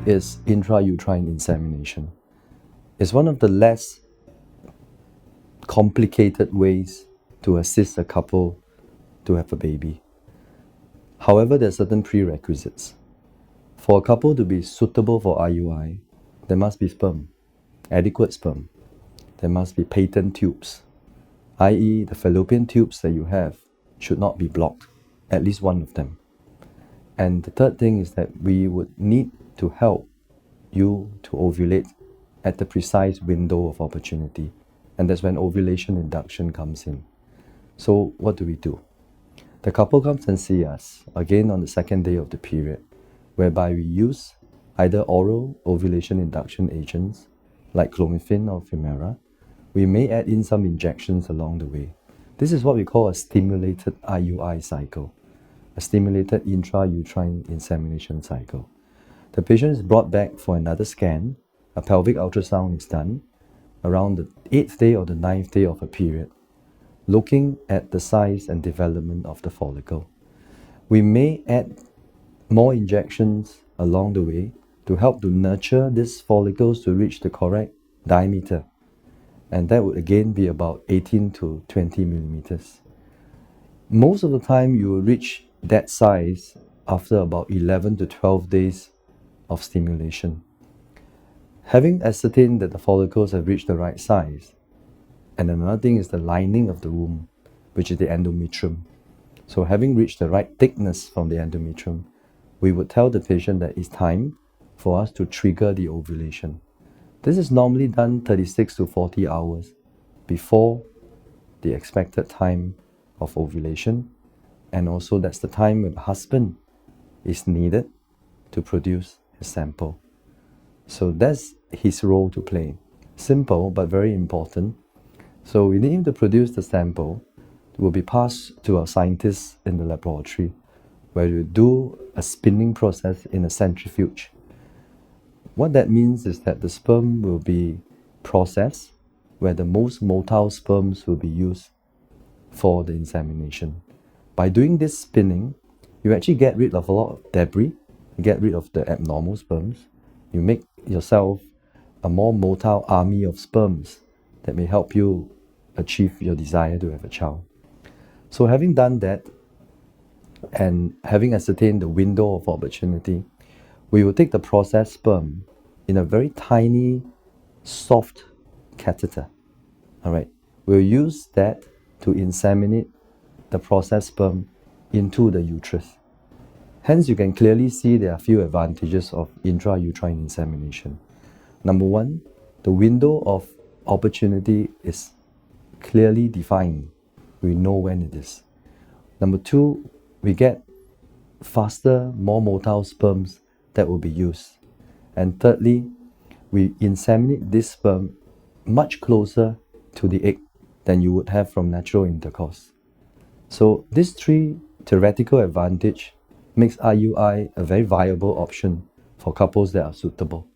is intrauterine insemination. It's one of the less complicated ways to assist a couple to have a baby. However, there are certain prerequisites. For a couple to be suitable for IUI, there must be sperm, adequate sperm. There must be patent tubes, i.e. the fallopian tubes that you have should not be blocked, at least one of them. And the third thing is that we would need to help you to ovulate at the precise window of opportunity. And that's when ovulation induction comes in. So what do? The couple comes and see us, again on the second day of the period, whereby we use either oral ovulation induction agents, like clomiphene or femera. We may add in some injections along the way. This is what we call a stimulated IUI cycle, a stimulated intrauterine insemination cycle. The patient is brought back for another scan. A pelvic ultrasound is done around the 8th day or the 9th day of a period, looking at the size and development of the follicle. We may add more injections along the way to help to nurture these follicles to reach the correct diameter. And that would again be about 18 to 20 millimeters. Most of the time you will reach that size after about 11 to 12 days of stimulation. Having ascertained that the follicles have reached the right size, and another thing is the lining of the womb, which is the endometrium. So having reached the right thickness from the endometrium, we would tell the patient that it's time for us to trigger the ovulation. This is normally done 36 to 40 hours before the expected time of ovulation, and also that's the time when the husband is needed to produce his sample. So that's his role to play. Simple but very important. So we need him to produce the sample. It will be passed to our scientists in the laboratory, where we do a spinning process in a centrifuge. What that means is that the sperm will be processed, where the most motile sperms will be used for the insemination. By doing this spinning, you actually get rid of a lot of debris, you get rid of the abnormal sperms, you make yourself a more motile army of sperms that may help you achieve your desire to have a child. So having done that, and having ascertained the window of opportunity, we will take the processed sperm in a very tiny, soft catheter. Alright, we'll use that to inseminate the processed sperm into the uterus. Hence, you can clearly see there are a few advantages of intrauterine insemination. Number one, the window of opportunity is clearly defined. We know when it is. Number two, we get faster, more motile sperms that will be used. And thirdly, we inseminate this sperm much closer to the egg than you would have from natural intercourse. So these three theoretical advantages makes IUI a very viable option for couples that are suitable.